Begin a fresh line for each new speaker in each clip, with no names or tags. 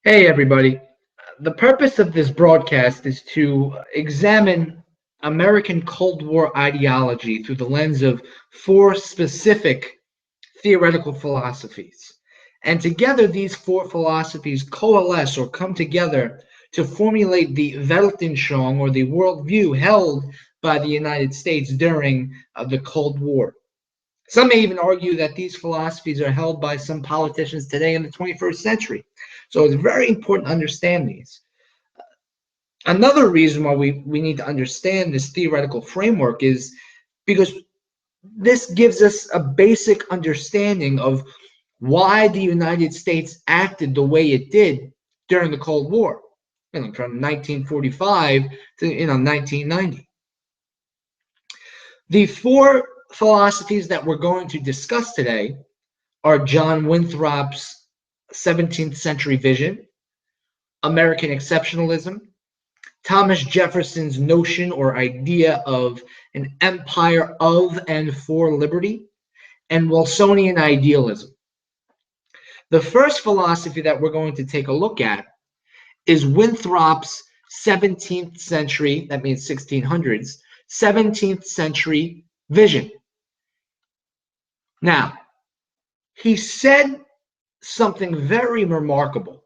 Hey, everybody. The purpose of this broadcast is to examine American Cold War ideology through the lens of four specific theoretical philosophies. And together, these four philosophies coalesce or come together to formulate the Weltanschauung, or the worldview held by the United States during the Cold War. Some may even argue that these philosophies are held by some politicians today in the 21st century. So it's very important to understand these. Another reason why we need to understand this theoretical framework is because this gives us a basic understanding of why the United States acted the way it did during the Cold War, from 1945 to 1990. The four philosophies that we're going to discuss today are John Winthrop's 17th century vision, American exceptionalism, Thomas Jefferson's notion or idea of an empire of and for liberty, and Wilsonian idealism. The first philosophy that we're going to take a look at is Winthrop's 17th century, that means 1600s, 17th century vision. Now, he said something very remarkable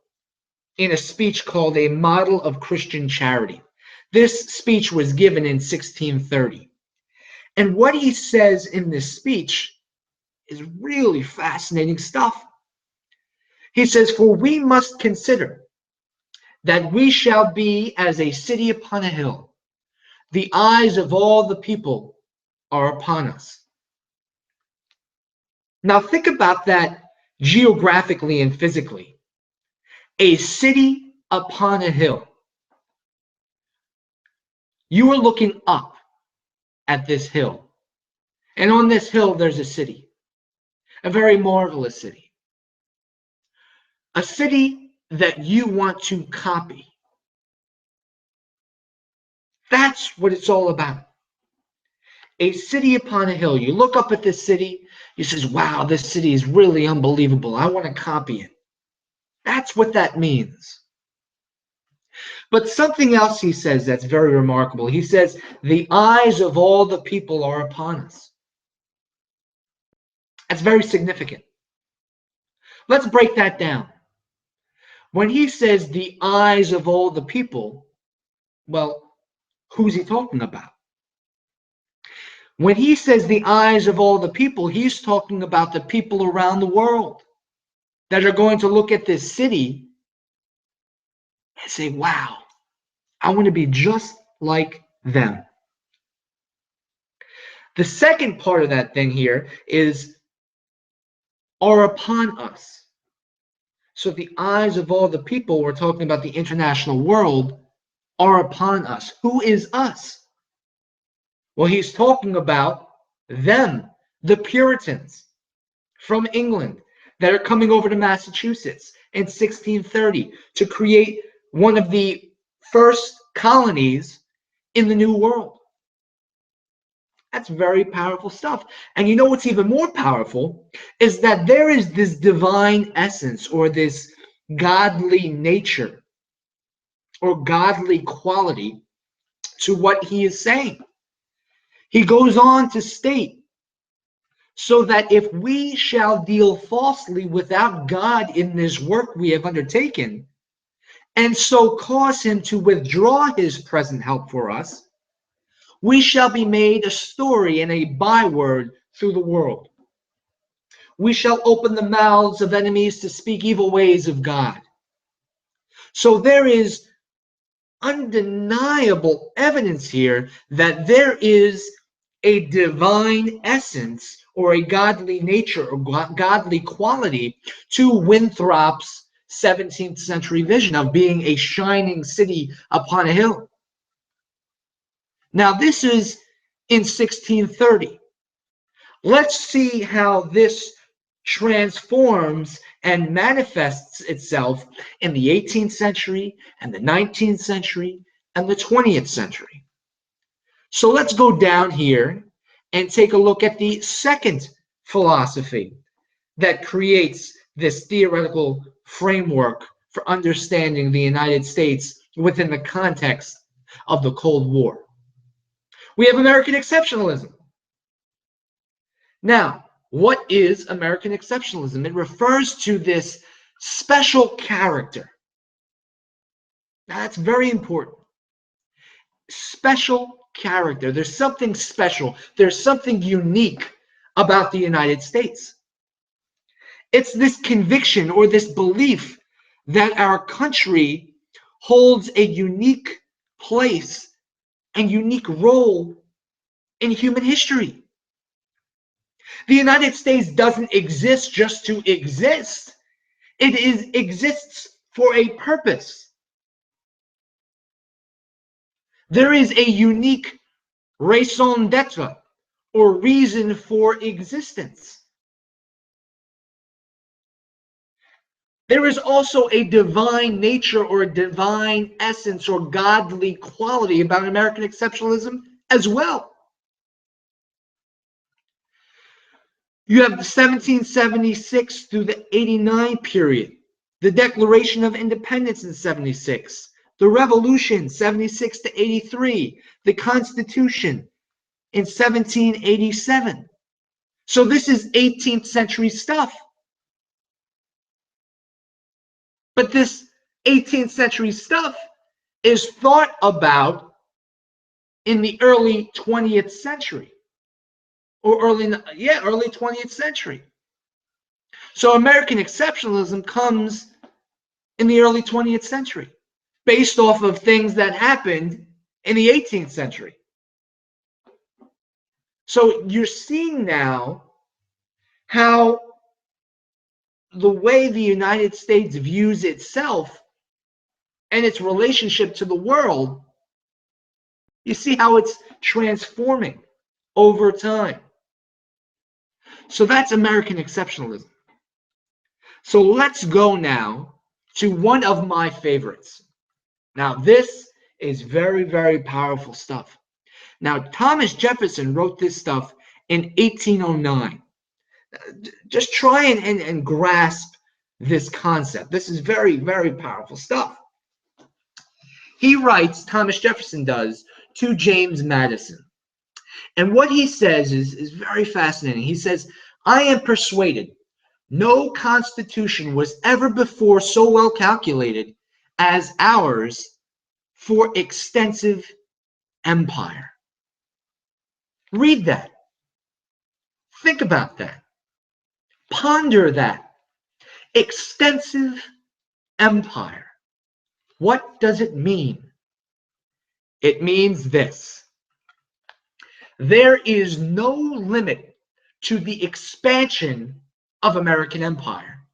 in a speech called A Model of Christian Charity. This speech was given in 1630. And what he says in this speech is really fascinating stuff. He says, "For we must consider that we shall be as a city upon a hill. The eyes of all the people are upon us." Now think about that geographically and physically. A city upon a hill. You are looking up at this hill. And on this hill, there's a city, a very marvelous city, a city that you want to copy. That's what it's all about. A city upon a hill. You look up at this city, you say, wow, this city is really unbelievable. I want to copy it. That's what that means. But something else he says that's very remarkable. He says, the eyes of all the people are upon us. That's very significant. Let's break that down. When he says the eyes of all the people, well, who's he talking about? When he says the eyes of all the people, he's talking about the people around the world that are going to look at this city and say, wow, I want to be just like them. The second part of that thing here is are upon us. So the eyes of all the people, we're talking about the international world, are upon us. Who is us? Well, he's talking about them, the Puritans from England that are coming over to Massachusetts in 1630 to create one of the first colonies in the New World. That's very powerful stuff. And you know what's even more powerful is that there is this divine essence or this godly nature or godly quality to what he is saying. He goes on to state, so that if we shall deal falsely without God in this work we have undertaken, and so cause him to withdraw his present help for us, we shall be made a story and a byword through the world. We shall open the mouths of enemies to speak evil ways of God. So there is undeniable evidence here that there is a divine essence or a godly nature or godly quality to Winthrop's 17th century vision of being a shining city upon a hill. Now, this is in 1630. Let's see how this transforms and manifests itself in the 18th century and the 19th century and the 20th century. So let's go down here and take a look at the second philosophy that creates this theoretical framework for understanding the United States within the context of the Cold War. We have American exceptionalism. Now, what is American exceptionalism? It refers to this special character. Now, that's very important. Special character. There's something special. There's something unique about the United States. It's this conviction or this belief that our country holds a unique place and unique role in human history. The United States doesn't exist just to exist. It exists for a purpose. There is a unique raison d'etre or reason for existence. There is also a divine nature or a divine essence or godly quality about American exceptionalism as well. You have the 1776 through the 89 period, the Declaration of Independence in 76, the Revolution 76 to 83, the Constitution in 1787. So this is 18th century stuff. But this 18th century stuff is thought about in the early 20th century or early 20th century. So American exceptionalism comes in the early 20th century based off of things that happened in the 18th century. So you're seeing now how the way the United States views itself and its relationship to the world, you see how it's transforming over time. So that's American exceptionalism. So let's go now to one of my favorites. Now, this is very, very powerful stuff. Now, Thomas Jefferson wrote this stuff in 1809. Just try and grasp this concept. This is very, very powerful stuff. He writes, Thomas Jefferson does, to James Madison. And what he says is very fascinating. He says, I am persuaded no constitution was ever before so well calculated as ours for extensive empire. Read that. Think about that. Ponder that. Extensive empire. What does it mean? It means this. There is no limit to the expansion of American empire.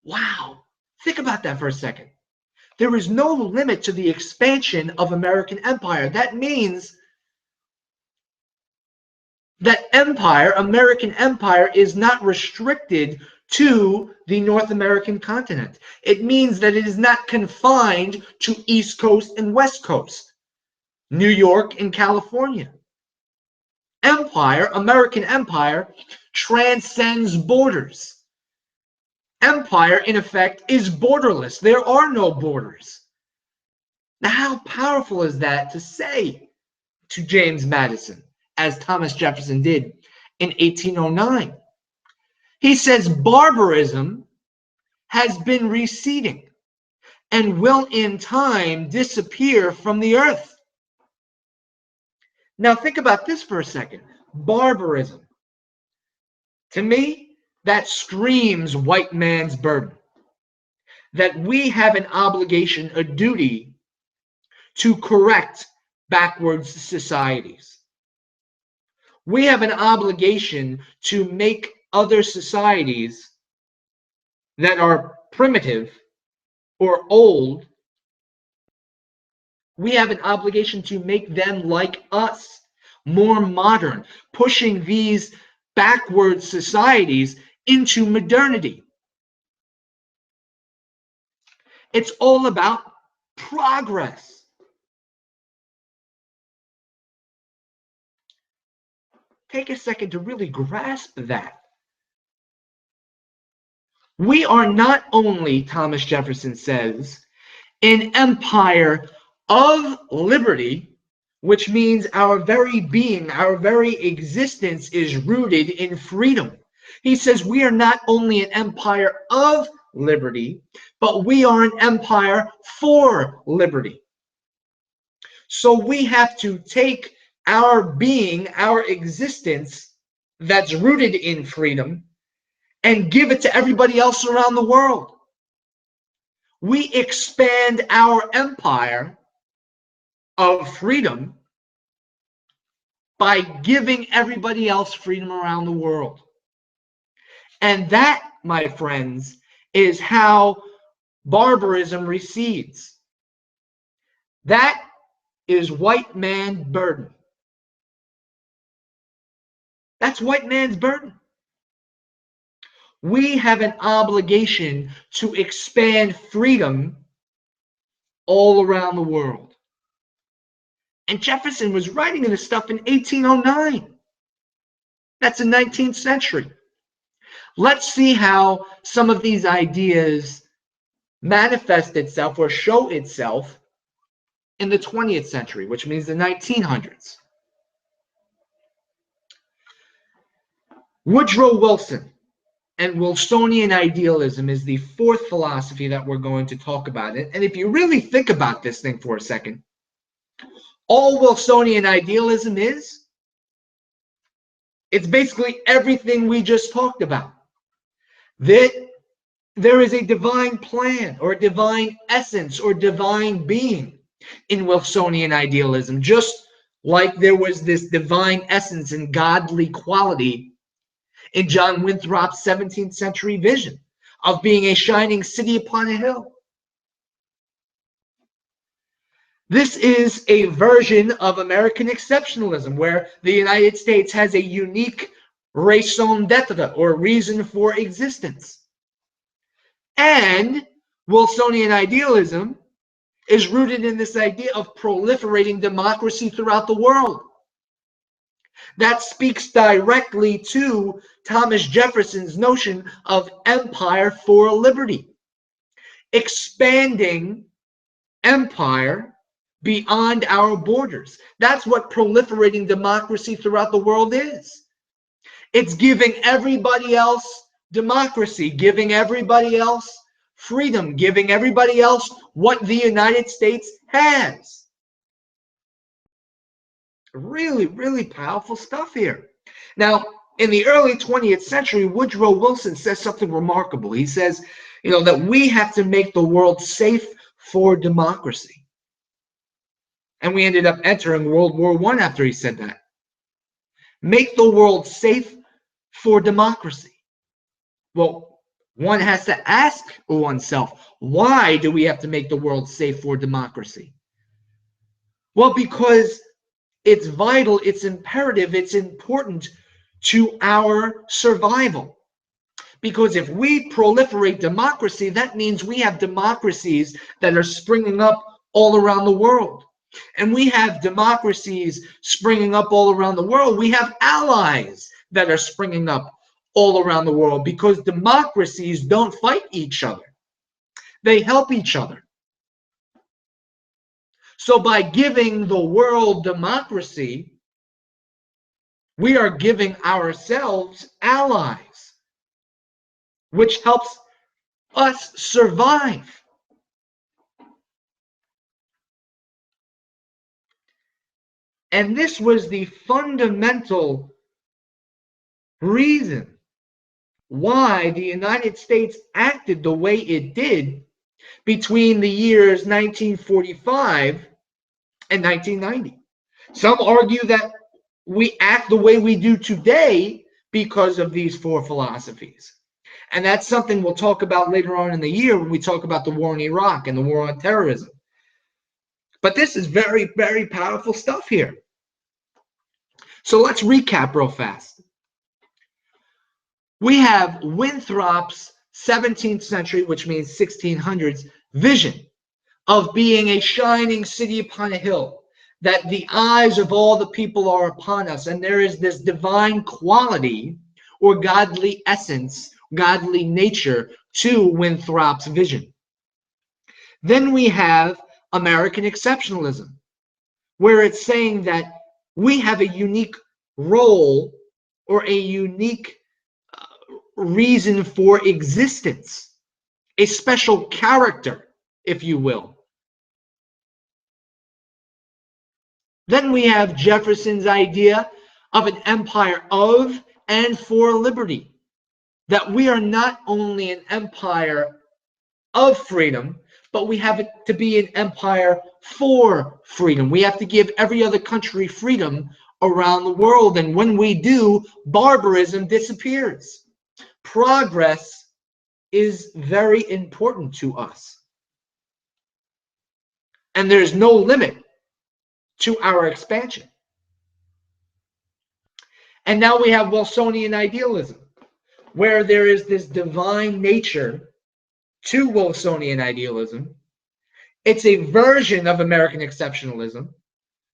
Wow. Think about that for a second. There is no limit to the expansion of American empire. That means that empire, American empire, is not restricted to the North American continent. It means that it is not confined to East Coast and West Coast, New York and California. Empire, American empire, transcends borders. Empire, in effect, is borderless. There are no borders. Now, how powerful is that to say to James Madison, as Thomas Jefferson did in 1809? He says, barbarism has been receding and will in time disappear from the earth. Now, think about this for a second. Barbarism. To me, that screams white man's burden. That we have an obligation, a duty, to correct backwards societies. We have an obligation to make other societies that are primitive or old, we have an obligation to make them like us, more modern, pushing these backward societies into modernity. It's all about progress. Take a second to really grasp that. We are not only, Thomas Jefferson says, an empire of liberty, which means our very being, our very existence is rooted in freedom. He says we are not only an empire of liberty, but we are an empire for liberty. So we have to take our being, our existence that's rooted in freedom, and give it to everybody else around the world. We expand our empire of freedom by giving everybody else freedom around the world. And that, my friends, is how barbarism recedes. That is white man's burden. That's white man's burden. We have an obligation to expand freedom all around the world. And Jefferson was writing this stuff in 1809. That's the 19th century. Let's see how some of these ideas manifest itself or show itself in the 20th century, which means the 1900s. Woodrow Wilson and Wilsonian idealism is the fourth philosophy that we're going to talk about. And if you really think about this thing for a second, all Wilsonian idealism is, it's basically everything we just talked about. That there is a divine plan or divine essence or divine being in Wilsonian idealism, just like there was this divine essence and godly quality in John Winthrop's 17th century vision of being a shining city upon a hill. This is a version of American exceptionalism where the United States has a unique raison d'etre or reason for existence. And Wilsonian idealism is rooted in this idea of proliferating democracy throughout the world. That speaks directly to Thomas Jefferson's notion of empire for liberty, expanding empire beyond our borders. That's what proliferating democracy throughout the world is. It's giving everybody else democracy, giving everybody else freedom, giving everybody else what the United States has. Really, really powerful stuff here. Now, in the early 20th century, Woodrow Wilson says something remarkable. He says, that we have to make the world safe for democracy. And we ended up entering World War I after he said that. Make the world safe for democracy. Well, one has to ask oneself, why do we have to make the world safe for democracy? Well, because it's vital, it's imperative, it's important to our survival. Because if we proliferate democracy, that means we have democracies that are springing up all around the world. And we have democracies springing up all around the world. We have allies that are springing up all around the world because democracies don't fight each other. They help each other. So by giving the world democracy, we are giving ourselves allies, which helps us survive. And this was the fundamental reason why the United States acted the way it did between the years 1945 and 1990. Some argue that we act the way we do today because of these four philosophies. And that's something we'll talk about later on in the year when we talk about the war in Iraq and the war on terrorism. But this is very, very powerful stuff here. So let's recap real fast. We have Winthrop's 17th century, which means 1600s, vision of being a shining city upon a hill, that the eyes of all the people are upon us, and there is this divine quality or godly essence, godly nature to Winthrop's vision. Then we have American exceptionalism, where it's saying that we have a unique role or a unique reason for existence, a special character, if you will. Then we have Jefferson's idea of an empire of and for liberty, that we are not only an empire of freedom, but we have it to be an empire for freedom. We have to give every other country freedom around the world. And when we do, barbarism disappears. Progress is very important to us. And there's no limit to our expansion. And now we have Wilsonian idealism, where there is this divine nature to Wilsonian idealism. It's a version of American exceptionalism,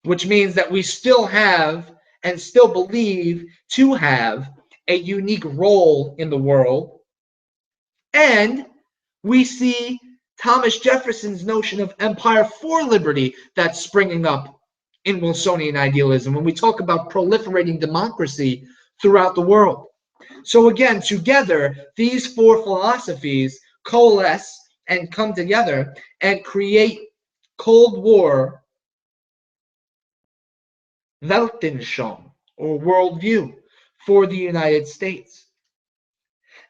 which means that we still have and still believe to have a unique role in the world. And we see Thomas Jefferson's notion of empire for liberty that's springing up in Wilsonian idealism when we talk about proliferating democracy throughout the world. So again, together, these four philosophies coalesce and come together and create Cold War Weltanschauung, or worldview, for the United States.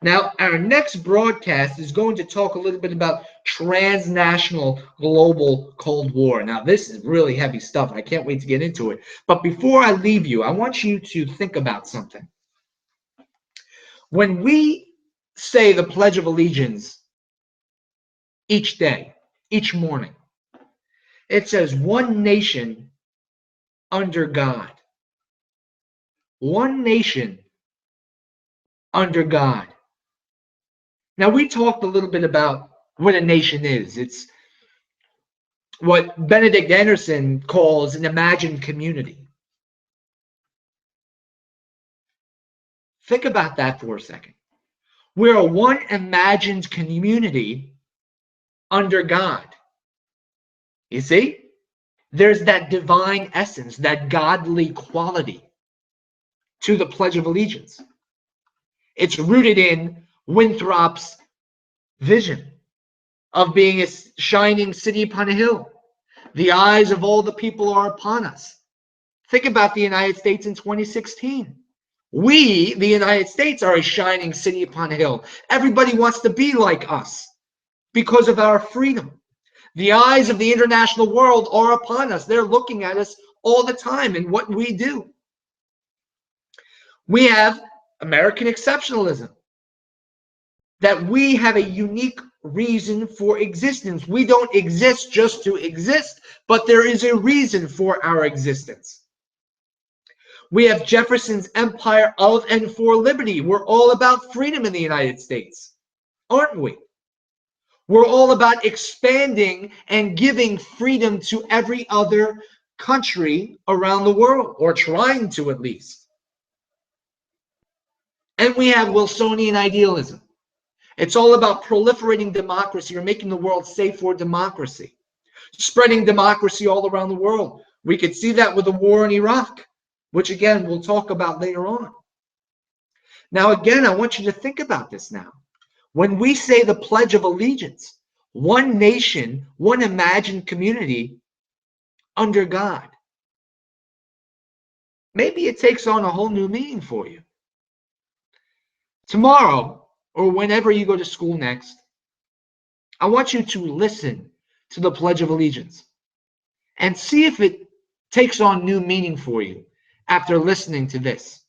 Now, our next broadcast is going to talk a little bit about transnational global Cold War. Now, this is really heavy stuff. I can't wait to get into it. But before I leave you, I want you to think about something. When we say the Pledge of Allegiance each day, each morning, it says one nation under God. One nation under God. Now, we talked a little bit about what a nation is. It's what Benedict Anderson calls an imagined community. Think about that for a second. We're a one imagined community under God. You see? There's that divine essence, that godly quality to the Pledge of Allegiance. It's rooted in Winthrop's vision of being a shining city upon a hill. The eyes of all the people are upon us. Think about the United States in 2016. We, the United States, are a shining city upon a hill. Everybody wants to be like us because of our freedom. The eyes of the international world are upon us. They're looking at us all the time in what we do. We have American exceptionalism, that we have a unique reason for existence. We don't exist just to exist, but there is a reason for our existence. We have Jefferson's empire of and for liberty. We're all about freedom in the United States, aren't we? We're all about expanding and giving freedom to every other country around the world, or trying to at least. And we have Wilsonian idealism. It's all about proliferating democracy, or making the world safe for democracy, spreading democracy all around the world. We could see that with the war in Iraq, which again, we'll talk about later on. Now, again, I want you to think about this now. When we say the Pledge of Allegiance, one nation, one imagined community under God, maybe it takes on a whole new meaning for you. Tomorrow, or whenever you go to school next, I want you to listen to the Pledge of Allegiance and see if it takes on new meaning for you after listening to this.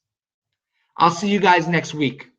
I'll see you guys next week.